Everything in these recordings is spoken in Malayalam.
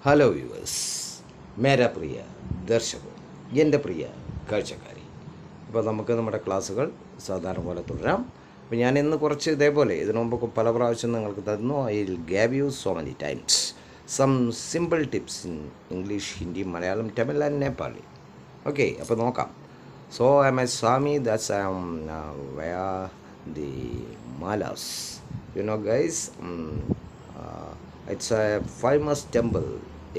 ഹലോ വ്യൂവേഴ്സ്, മേരാ പ്രിയ ദർശകോ, എൻ്റെ പ്രിയ കാഴ്ചക്കാരി. അപ്പോൾ നമുക്ക് നമ്മുടെ ക്ലാസ്സുകൾ സാധാരണ പോലെ തുടരാം. അപ്പോൾ ഞാൻ ഇന്ന് കുറച്ച് ഇതേപോലെ ഇതിനു മുമ്പ് പല പ്രാവശ്യം നിങ്ങൾക്ക് തന്നു. I will gave you so many times some simple tips in English, Hindi, Malayalam, Tamil and Nepali. Okay, അപ്പോൾ നോക്കാം. So I am a Swami, that's I am വയ ദി മാലാസ്. You know guys, it's a famous temple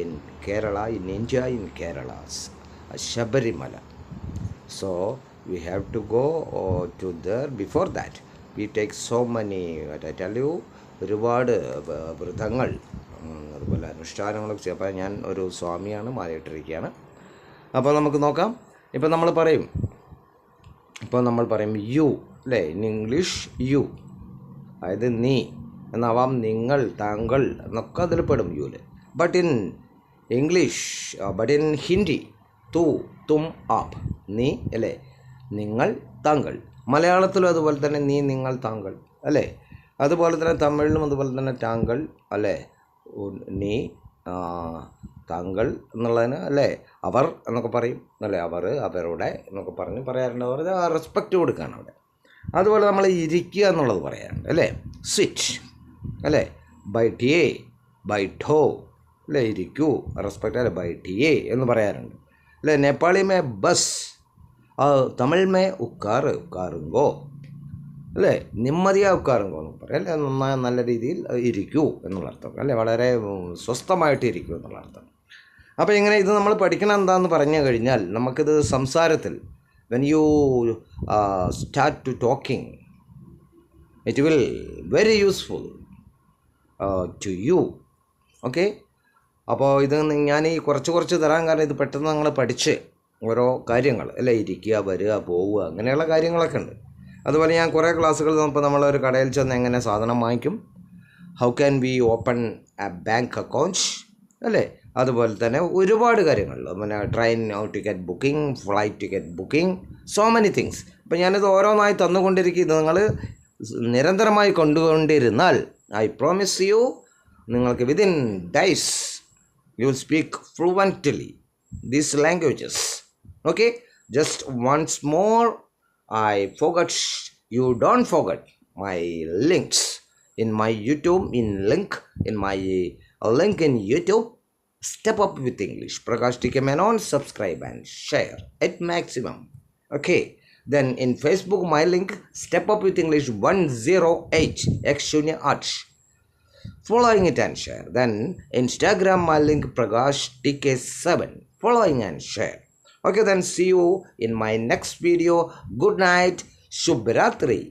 in Kerala, in India, in Kerala, Shabarimala. So we have to go to there. Before that, we take so many, what I tell you, ഒരുപാട് വ്രതങ്ങൾ, അതുപോലെ അനുഷ്ഠാനങ്ങളൊക്കെ ചെയ്യും. അപ്പോൾ ഞാൻ ഒരു സ്വാമിയാണ്, മാലയിട്ടിരിക്കുകയാണ്. അപ്പോൾ നമുക്ക് നോക്കാം. ഇപ്പോൾ നമ്മൾ പറയും യു, അല്ലേ? ഇൻ ഇംഗ്ലീഷ് യു, അതായത് നീ എന്നാവാം, നിങ്ങൾ, താങ്കൾ എന്നൊക്കെ അതിൽ പെടും യുവിൽ. But in English, but in Hindi തു, തും, ആപ്, നീ, അല്ലേ? നിങ്ങൾ, താങ്കൾ. മലയാളത്തിലും അതുപോലെ തന്നെ നീ, നിങ്ങൾ, താങ്കൾ, അല്ലേ? അതുപോലെ തന്നെ തമിഴിലും അതുപോലെ തന്നെ താങ്കൾ, അല്ലേ? നീ, താങ്കൾ എന്നുള്ളതിന്, അല്ലേ? അവർ എന്നൊക്കെ പറയും, അല്ലേ? അവർ, അവരുടെ എന്നൊക്കെ പറഞ്ഞ് പറയാറുണ്ട്. അവർ റെസ്പെക്റ്റ് കൊടുക്കുകയാണ് അവിടെ. അതുപോലെ നമ്മൾ ഇരിക്കുക എന്നുള്ളത് പറയാറുണ്ട്, അല്ലേ? സിറ്റ്, അല്ലേ? ബൈഠിയേ, ബൈഠോ, അല്ലേ? ഇരിക്കൂ, റെസ്പെക്റ്റ്, അല്ലേ? ബൈഠിയേ എന്ന് പറയാറുണ്ട്, അല്ലേ? Nepali may bus, Tamil may ഉക്കാർ, ഉക്കാറുങ്കോ, അല്ലേ? നിമ്മതിയാ ഉക്കാറുങ്കോ എന്ന് പറയാം, അല്ലേ? നന്നായി നല്ല രീതിയിൽ ഇരിക്കൂ എന്നുള്ള അർത്ഥം, അല്ലേ? വളരെ സ്വസ്ഥമായിട്ട് ഇരിക്കൂ എന്നുള്ള അർത്ഥം. അപ്പോൾ ഇങ്ങനെ ഇത് നമ്മൾ പഠിക്കണം എന്താണെന്ന് പറഞ്ഞു കഴിഞ്ഞാൽ നമുക്കിത് സംസാരത്തിൽ when you start to talking, it will very useful to you. Okay, അപ്പോൾ ഇത് ഞാൻ ഈ കുറച്ച് തരാൻ കാരണം ഇത് പെട്ടെന്ന് നിങ്ങൾ പഠിച്ച് ഓരോ കാര്യങ്ങൾ, അല്ലേ? ഇരിക്കുക, വരിക, പോവുക, അങ്ങനെയുള്ള കാര്യങ്ങളൊക്കെ ഉണ്ട്. അതുപോലെ ഞാൻ കുറേ ക്ലാസ്സുകൾ ഇപ്പോൾ നമ്മളൊരു കടയിൽ ചെന്ന് എങ്ങനെ സാധനം വാങ്ങിക്കും, how can we open a bank account, അല്ലേ? അതുപോലെ തന്നെ ഒരുപാട് കാര്യങ്ങൾ, പിന്നെ train ticket booking, flight ticket booking, so many things. അപ്പോൾ ഞാനിത് ഓരോന്നായി തന്നുകൊണ്ടിരിക്കും. ഇത് നിങ്ങൾ നിരന്തരമായി കൊണ്ടുകൊണ്ടിരുന്നാൽ ഐ പ്രോമിസ് യു, നിങ്ങൾക്ക് within days you will speak fluently these languages. Okay, just once more, I forgot, you don't forgot my links in my YouTube, in my link in YouTube. Step up with English, Prakash TK Menon. Subscribe and share at maximum. Okay, then in Facebook my link Step Up with English 108 X0 Arch. Following it and share. Then Instagram my link Prakash TK7. Following and share. Okay, then see you in my next video. Good night. Shubhratri.